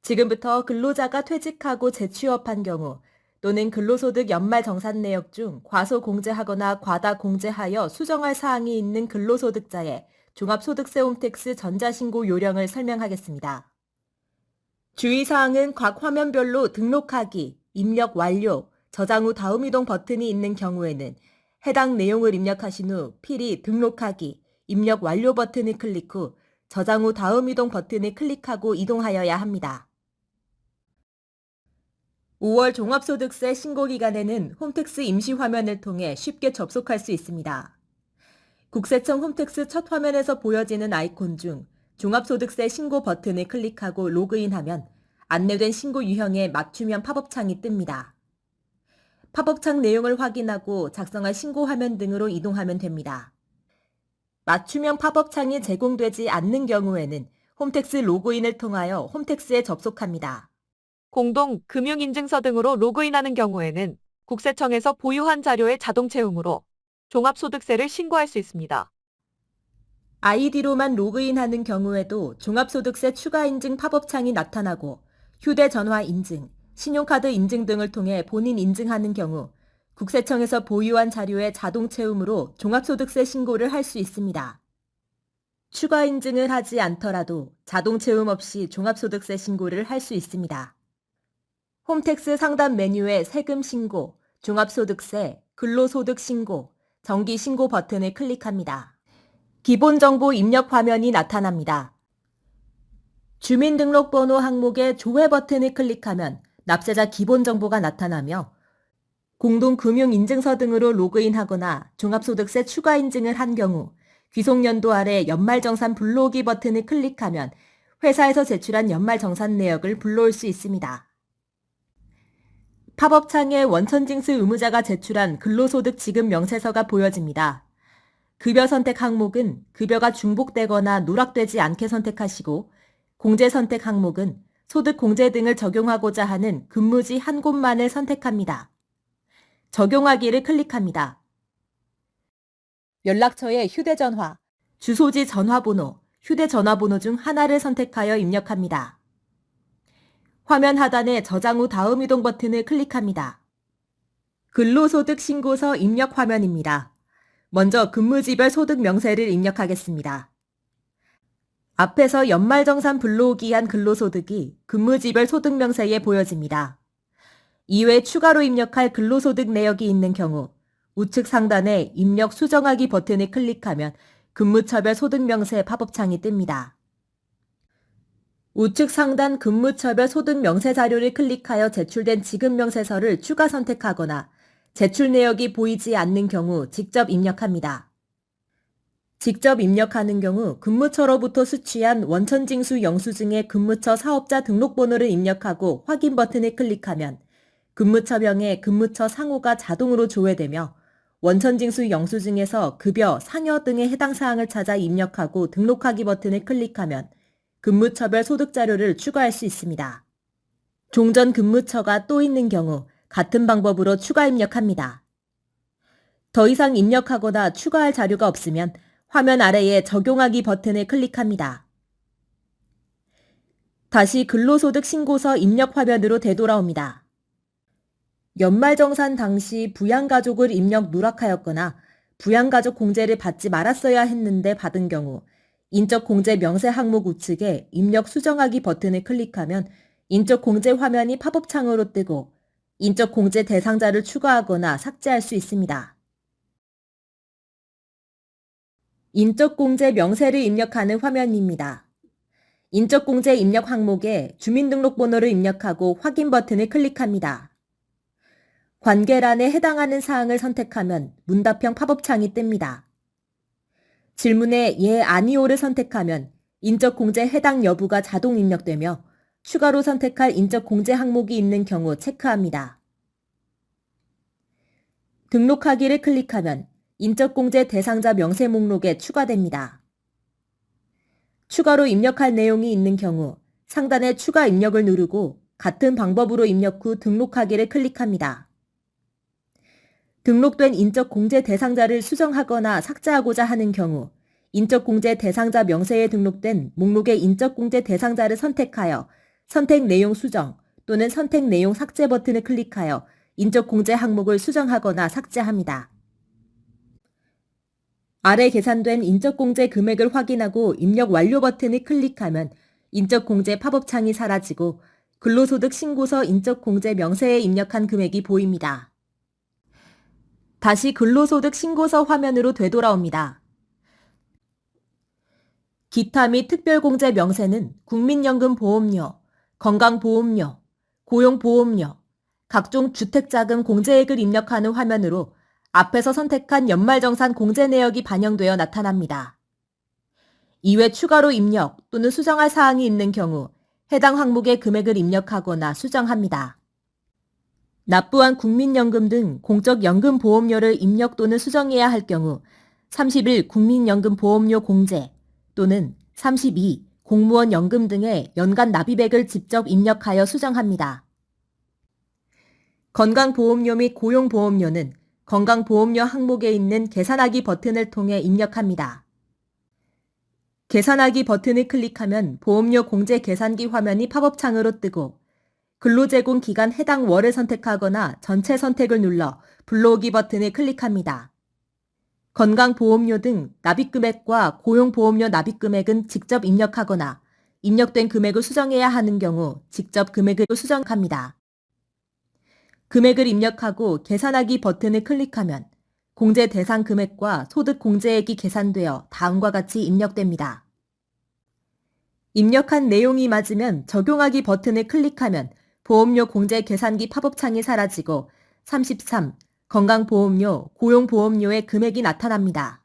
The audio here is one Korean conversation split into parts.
지금부터 근로자가 퇴직하고 재취업한 경우 또는 근로소득 연말정산 내역 중 과소공제하거나 과다공제하여 수정할 사항이 있는 근로소득자의 종합소득세 홈택스 전자신고 요령을 설명하겠습니다. 주의사항은 각 화면별로 등록하기, 입력 완료, 저장 후 다음 이동 버튼이 있는 경우에는 해당 내용을 입력하신 후 필히 등록하기, 입력 완료 버튼을 클릭 후 저장 후 다음 이동 버튼을 클릭하고 이동하여야 합니다. 5월 종합소득세 신고기간에는 홈택스 임시화면을 통해 쉽게 접속할 수 있습니다. 국세청 홈택스 첫 화면에서 보여지는 아이콘 중 종합소득세 신고 버튼을 클릭하고 로그인하면 안내된 신고 유형의 맞춤형 팝업창이 뜹니다. 팝업창 내용을 확인하고 작성할 신고 화면 등으로 이동하면 됩니다. 맞춤형 팝업창이 제공되지 않는 경우에는 홈택스 로그인을 통하여 홈택스에 접속합니다. 공동, 금융인증서 등으로 로그인하는 경우에는 국세청에서 보유한 자료의 자동 채움으로 종합소득세를 신고할 수 있습니다. 아이디로만 로그인하는 경우에도 종합소득세 추가 인증 팝업창이 나타나고 휴대전화 인증, 신용카드 인증 등을 통해 본인 인증하는 경우 국세청에서 보유한 자료의 자동 채움으로 종합소득세 신고를 할 수 있습니다. 추가 인증을 하지 않더라도 자동 채움 없이 종합소득세 신고를 할 수 있습니다. 홈택스 상단 메뉴에 세금 신고, 종합소득세, 근로소득 신고, 정기 신고 버튼을 클릭합니다. 기본정보 입력 화면이 나타납니다. 주민등록번호 항목의 조회 버튼을 클릭하면 납세자 기본정보가 나타나며 공동금융인증서 등으로 로그인하거나 종합소득세 추가 인증을 한 경우 귀속연도 아래 연말정산 불러오기 버튼을 클릭하면 회사에서 제출한 연말정산 내역을 불러올 수 있습니다. 팝업창에 원천징수 의무자가 제출한 근로소득 지급 명세서가 보여집니다. 급여 선택 항목은 급여가 중복되거나 누락되지 않게 선택하시고 공제 선택 항목은 소득 공제 등을 적용하고자 하는 근무지 한 곳만을 선택합니다. 적용하기를 클릭합니다. 연락처에 휴대전화, 주소지 전화번호, 휴대전화번호 중 하나를 선택하여 입력합니다. 화면 하단에 저장 후 다음 이동 버튼을 클릭합니다. 근로소득 신고서 입력 화면입니다. 먼저 근무지별 소득 명세를 입력하겠습니다. 앞에서 연말정산 불러오기 한 근로소득이 근무지별 소득 명세에 보여집니다. 이외 추가로 입력할 근로소득 내역이 있는 경우 우측 상단에 입력 수정하기 버튼을 클릭하면 근무처별 소득 명세 팝업창이 뜹니다. 우측 상단 근무처별 소득 명세 자료를 클릭하여 제출된 지급 명세서를 추가 선택하거나 제출 내역이 보이지 않는 경우 직접 입력합니다. 직접 입력하는 경우 근무처로부터 수취한 원천징수 영수증의 근무처 사업자 등록번호를 입력하고 확인 버튼을 클릭하면 근무처명에 근무처 상호가 자동으로 조회되며 원천징수 영수증에서 급여, 상여 등의 해당 사항을 찾아 입력하고 등록하기 버튼을 클릭하면 근무처별 소득 자료를 추가할 수 있습니다. 종전 근무처가 또 있는 경우 같은 방법으로 추가 입력합니다. 더 이상 입력하거나 추가할 자료가 없으면 화면 아래에 적용하기 버튼을 클릭합니다. 다시 근로소득 신고서 입력 화면으로 되돌아옵니다. 연말정산 당시 부양가족을 입력 누락하였거나 부양가족 공제를 받지 말았어야 했는데 받은 경우 인적공제 명세 항목 우측에 입력 수정하기 버튼을 클릭하면 인적공제 화면이 팝업창으로 뜨고 인적공제 대상자를 추가하거나 삭제할 수 있습니다. 인적공제 명세를 입력하는 화면입니다. 인적공제 입력 항목에 주민등록번호를 입력하고 확인 버튼을 클릭합니다. 관계란에 해당하는 사항을 선택하면 문답형 팝업창이 뜹니다. 질문에 예, 아니오를 선택하면 인적공제 해당 여부가 자동 입력되며 추가로 선택할 인적공제 항목이 있는 경우 체크합니다. 등록하기를 클릭하면 인적공제 대상자 명세 목록에 추가됩니다. 추가로 입력할 내용이 있는 경우 상단의 추가 입력을 누르고 같은 방법으로 입력 후 등록하기를 클릭합니다. 등록된 인적공제 대상자를 수정하거나 삭제하고자 하는 경우 인적공제 대상자 명세에 등록된 목록의 인적공제 대상자를 선택하여 선택 내용 수정 또는 선택 내용 삭제 버튼을 클릭하여 인적 공제 항목을 수정하거나 삭제합니다. 아래 계산된 인적 공제 금액을 확인하고 입력 완료 버튼을 클릭하면 인적 공제 팝업 창이 사라지고 근로소득 신고서 인적 공제 명세에 입력한 금액이 보입니다. 다시 근로소득 신고서 화면으로 되돌아옵니다. 기타 및 특별공제 명세는 국민연금 보험료, 건강보험료, 고용보험료, 각종 주택자금 공제액을 입력하는 화면으로 앞에서 선택한 연말정산 공제 내역이 반영되어 나타납니다. 이외 추가로 입력 또는 수정할 사항이 있는 경우 해당 항목의 금액을 입력하거나 수정합니다. 납부한 국민연금 등 공적연금 보험료를 입력 또는 수정해야 할 경우 30일 국민연금 보험료 공제 또는 32 공무원 연금 등의 연간 납입액을 직접 입력하여 수정합니다. 건강보험료 및 고용보험료는 건강보험료 항목에 있는 계산하기 버튼을 통해 입력합니다. 계산하기 버튼을 클릭하면 보험료 공제 계산기 화면이 팝업 창으로 뜨고 근로제공 기간 해당 월을 선택하거나 전체 선택을 눌러 불러오기 버튼을 클릭합니다. 건강보험료 등 납입금액과 고용보험료 납입금액은 직접 입력하거나 입력된 금액을 수정해야 하는 경우 직접 금액을 수정합니다. 금액을 입력하고 계산하기 버튼을 클릭하면 공제 대상 금액과 소득 공제액이 계산되어 다음과 같이 입력됩니다. 입력한 내용이 맞으면 적용하기 버튼을 클릭하면 보험료 공제 계산기 팝업 창이 사라지고 33 건강보험료, 고용보험료의 금액이 나타납니다.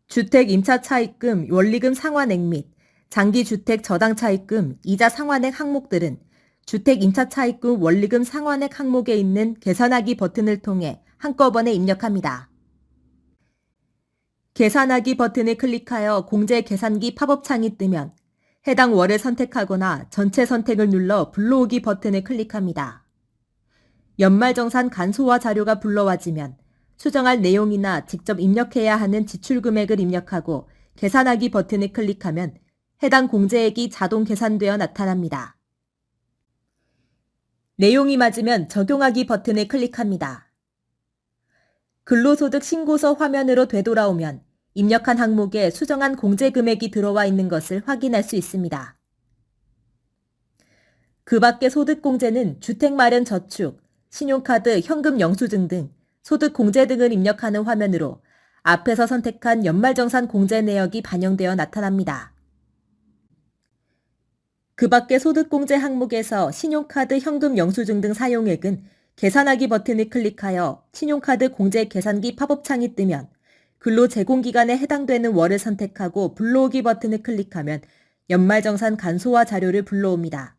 주택 임차 차입금, 원리금 상환액 및 장기주택 저당 차입금, 이자 상환액 항목들은 주택 임차 차입금 원리금 상환액 항목에 있는 계산하기 버튼을 통해 한꺼번에 입력합니다. 계산하기 버튼을 클릭하여 공제 계산기 팝업 창이 뜨면 해당 월을 선택하거나 전체 선택을 눌러 불러오기 버튼을 클릭합니다. 연말정산 간소화 자료가 불러와지면 수정할 내용이나 직접 입력해야 하는 지출 금액을 입력하고 계산하기 버튼을 클릭하면 해당 공제액이 자동 계산되어 나타납니다. 내용이 맞으면 적용하기 버튼을 클릭합니다. 근로소득 신고서 화면으로 되돌아오면 입력한 항목에 수정한 공제 금액이 들어와 있는 것을 확인할 수 있습니다. 그 밖의 소득공제는 주택마련저축, 신용카드, 현금 영수증 등 소득 공제 등을 입력하는 화면으로 앞에서 선택한 연말정산 공제 내역이 반영되어 나타납니다. 그 밖의 소득공제 항목에서 신용카드, 현금 영수증 등 사용액은 계산하기 버튼을 클릭하여 신용카드 공제 계산기 팝업 창이 뜨면 근로제공기간에 해당되는 월을 선택하고 불러오기 버튼을 클릭하면 연말정산 간소화 자료를 불러옵니다.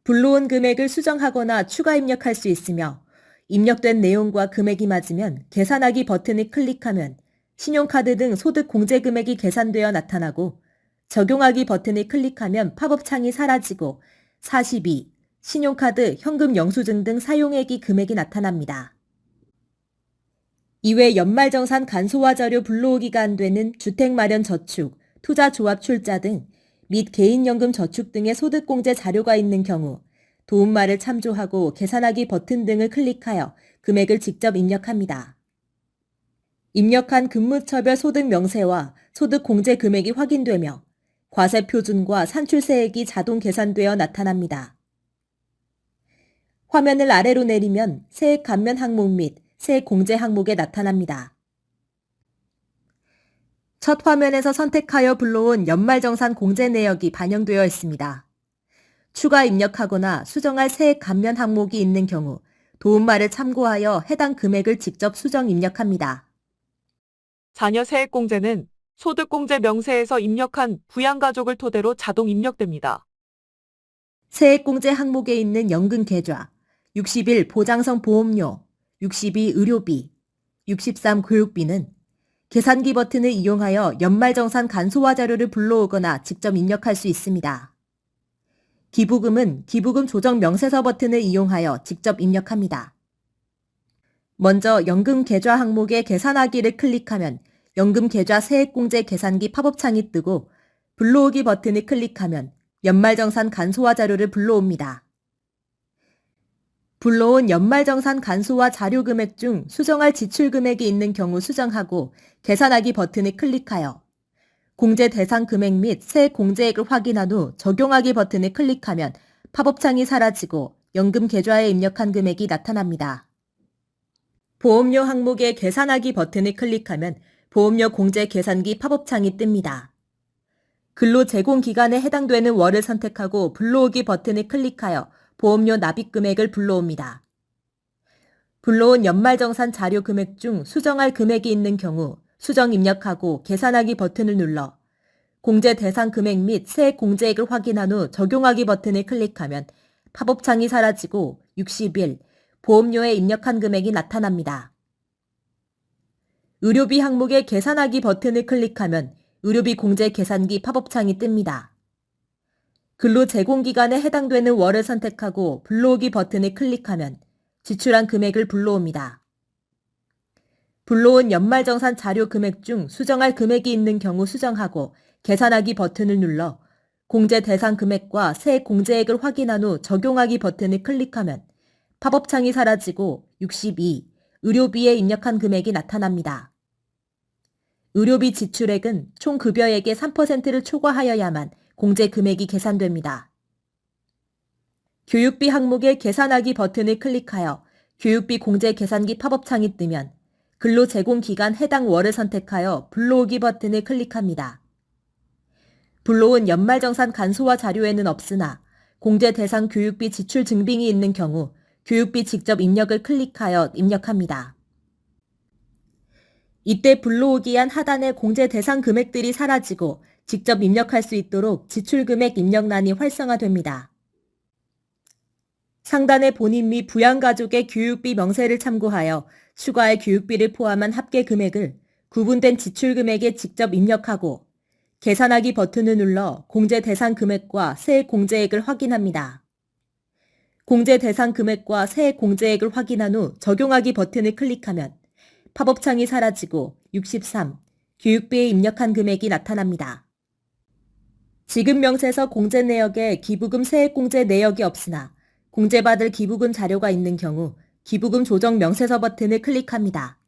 불러온 금액을 수정하거나 추가 입력할 수 있으며 입력된 내용과 금액이 맞으면 계산하기 버튼을 클릭하면 신용카드 등 소득 공제 금액이 계산되어 나타나고 적용하기 버튼을 클릭하면 팝업 창이 사라지고 42 신용카드, 현금 영수증 등 사용액이 금액이 나타납니다. 이외 연말정산 간소화 자료 불러오기가 안 되는 주택마련저축, 투자조합출자 등 및 개인연금 저축 등의 소득공제 자료가 있는 경우 도움말을 참조하고 계산하기 버튼 등을 클릭하여 금액을 직접 입력합니다. 입력한 근무처별 소득 명세와 소득 공제 금액이 확인되며 과세표준과 산출세액이 자동 계산되어 나타납니다. 화면을 아래로 내리면 세액 감면 항목 및 세액 공제 항목에 나타납니다. 첫 화면에서 선택하여 불러온 연말정산 공제 내역이 반영되어 있습니다. 추가 입력하거나 수정할 세액 감면 항목이 있는 경우 도움말을 참고하여 해당 금액을 직접 수정 입력합니다. 자녀 세액공제는 소득공제 명세에서 입력한 부양가족을 토대로 자동 입력됩니다. 세액공제 항목에 있는 연금 계좌, 60일 보장성 보험료, 62 의료비, 63 교육비는 계산기 버튼을 이용하여 연말정산 간소화 자료를 불러오거나 직접 입력할 수 있습니다. 기부금은 기부금 조정 명세서 버튼을 이용하여 직접 입력합니다. 먼저 연금 계좌 항목에 계산하기를 클릭하면 연금 계좌 세액공제 계산기 팝업 창이 뜨고 불러오기 버튼을 클릭하면 연말정산 간소화 자료를 불러옵니다. 불러온 연말정산 간소화 자료 금액 중 수정할 지출 금액이 있는 경우 수정하고 계산하기 버튼을 클릭하여 공제 대상 금액 및 새 공제액을 확인한 후 적용하기 버튼을 클릭하면 팝업창이 사라지고 연금 계좌에 입력한 금액이 나타납니다. 보험료 항목의 계산하기 버튼을 클릭하면 보험료 공제 계산기 팝업창이 뜹니다. 근로 제공 기간에 해당되는 월을 선택하고 불러오기 버튼을 클릭하여 보험료 납입 금액을 불러옵니다. 불러온 연말정산 자료 금액 중 수정할 금액이 있는 경우 수정 입력하고 계산하기 버튼을 눌러 공제 대상 금액 및 새 공제액을 확인한 후 적용하기 버튼을 클릭하면 팝업창이 사라지고 60일 보험료에 입력한 금액이 나타납니다. 의료비 항목의 계산하기 버튼을 클릭하면 의료비 공제 계산기 팝업창이 뜹니다. 근로 제공 기간에 해당되는 월을 선택하고 불러오기 버튼을 클릭하면 지출한 금액을 불러옵니다. 불러온 연말정산 자료 금액 중 수정할 금액이 있는 경우 수정하고 계산하기 버튼을 눌러 공제 대상 금액과 새 공제액을 확인한 후 적용하기 버튼을 클릭하면 팝업창이 사라지고 62 의료비에 입력한 금액이 나타납니다. 의료비 지출액은 총 급여액의 3%를 초과하여야만 공제 금액이 계산됩니다. 교육비 항목의 계산하기 버튼을 클릭하여 교육비 공제 계산기 팝업창이 뜨면 근로 제공 기간 해당 월을 선택하여 불러오기 버튼을 클릭합니다. 불러온 연말정산 간소화 자료에는 없으나 공제 대상 교육비 지출 증빙이 있는 경우 교육비 직접 입력을 클릭하여 입력합니다. 이때 불러오기한 하단의 공제 대상 금액들이 사라지고 직접 입력할 수 있도록 지출금액 입력란이 활성화됩니다. 상단의 본인 및 부양가족의 교육비 명세를 참고하여 추가할 교육비를 포함한 합계 금액을 구분된 지출금액에 직접 입력하고 계산하기 버튼을 눌러 공제 대상 금액과 새 공제액을 확인합니다. 공제 대상 금액과 새 공제액을 확인한 후 적용하기 버튼을 클릭하면 팝업창이 사라지고 63 교육비에 입력한 금액이 나타납니다. 지급 명세서 공제 내역에 기부금 세액 공제 내역이 없으나 공제받을 기부금 자료가 있는 경우 기부금 조정 명세서 버튼을 클릭합니다.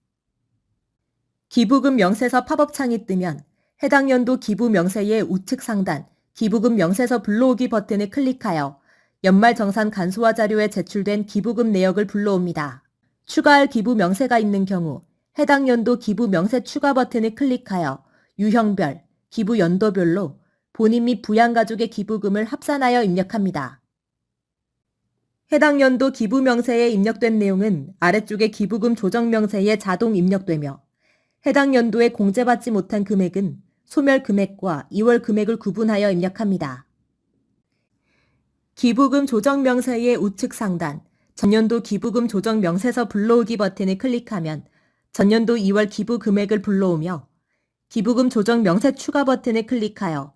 기부금 명세서 팝업창이 뜨면 해당 연도 기부 명세의 우측 상단 기부금 명세서 불러오기 버튼을 클릭하여 연말정산 간소화 자료에 제출된 기부금 내역을 불러옵니다. 추가할 기부 명세가 있는 경우 해당 연도 기부 명세 추가 버튼을 클릭하여 유형별, 기부 연도별로 본인 및 부양가족의 기부금을 합산하여 입력합니다. 해당 연도 기부 명세에 입력된 내용은 아래쪽의 기부금 조정 명세에 자동 입력되며 해당 연도에 공제받지 못한 금액은 소멸 금액과 2월 금액을 구분하여 입력합니다. 기부금 조정 명세의 우측 상단 전년도 기부금 조정 명세서 불러오기 버튼을 클릭하면 전년도 2월 기부 금액을 불러오며 기부금 조정 명세 추가 버튼을 클릭하여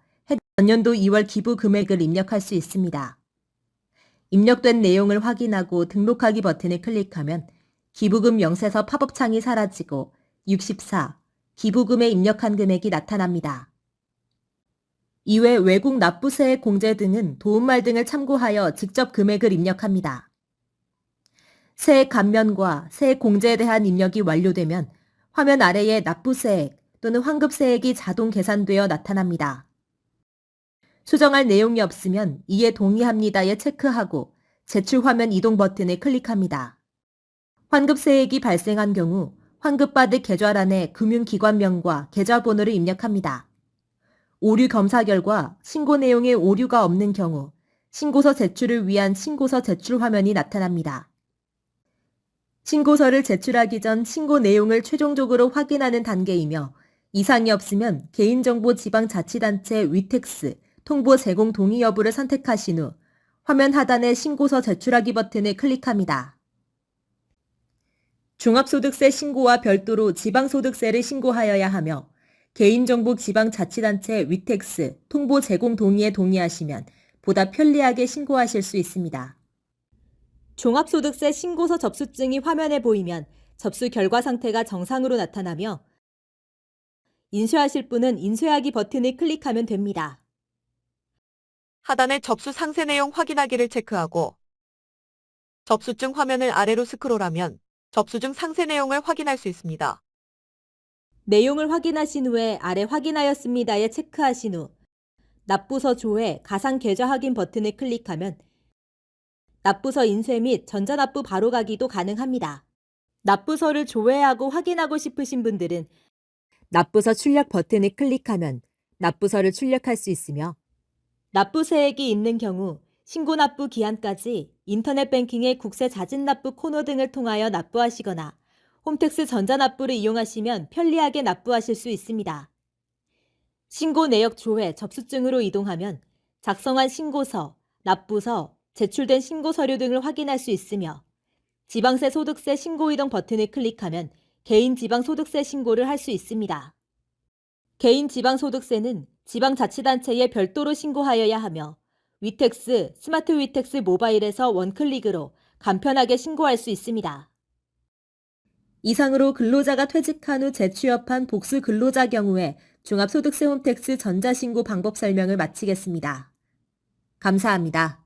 전년도 2월 기부 금액을 입력할 수 있습니다. 입력된 내용을 확인하고 등록하기 버튼을 클릭하면 기부금 명세서 팝업창이 사라지고 64 기부금에 입력한 금액이 나타납니다. 이외 외국 납부세액 공제 등은 도움말 등을 참고하여 직접 금액을 입력합니다. 세액 감면과 세액 공제에 대한 입력이 완료되면 화면 아래에 납부세액 또는 환급세액이 자동 계산되어 나타납니다. 수정할 내용이 없으면 이에 동의합니다에 체크하고 제출 화면 이동 버튼을 클릭합니다. 환급세액이 발생한 경우 환급받을 계좌란에 금융기관명과 계좌번호를 입력합니다. 오류 검사 결과 신고 내용에 오류가 없는 경우 신고서 제출을 위한 신고서 제출 화면이 나타납니다. 신고서를 제출하기 전 신고 내용을 최종적으로 확인하는 단계이며 이상이 없으면 개인정보 지방자치단체 위택스 통보 제공 동의 여부를 선택하신 후 화면 하단의 신고서 제출하기 버튼을 클릭합니다. 종합소득세 신고와 별도로 지방소득세를 신고하여야 하며 개인정보 지방자치단체 위택스 통보 제공 동의에 동의하시면 보다 편리하게 신고하실 수 있습니다. 종합소득세 신고서 접수증이 화면에 보이면 접수 결과 상태가 정상으로 나타나며 인쇄하실 분은 인쇄하기 버튼을 클릭하면 됩니다. 하단의 접수 상세 내용 확인하기를 체크하고 접수증 화면을 아래로 스크롤하면 접수증 상세 내용을 확인할 수 있습니다. 내용을 확인하신 후에 아래 확인하였습니다에 체크하신 후 납부서 조회 가상 계좌 확인 버튼을 클릭하면 납부서 인쇄 및 전자납부 바로가기도 가능합니다. 납부서를 조회하고 확인하고 싶으신 분들은 납부서 출력 버튼을 클릭하면 납부서를 출력할 수 있으며 납부세액이 있는 경우 신고 납부 기한까지 인터넷 뱅킹의 국세 자진 납부 코너 등을 통하여 납부하시거나 홈택스 전자납부를 이용하시면 편리하게 납부하실 수 있습니다. 신고 내역 조회 접수증으로 이동하면 작성한 신고서, 납부서, 제출된 신고 서류 등을 확인할 수 있으며 지방세 소득세 신고 이동 버튼을 클릭하면 개인 지방소득세 신고를 할 수 있습니다. 개인 지방소득세는 지방자치단체에 별도로 신고하여야 하며 위택스, 스마트 위택스 모바일에서 원클릭으로 간편하게 신고할 수 있습니다. 이상으로 근로자가 퇴직한 후 재취업한 복수 근로자 경우에 종합소득세 홈택스 전자신고 방법 설명을 마치겠습니다. 감사합니다.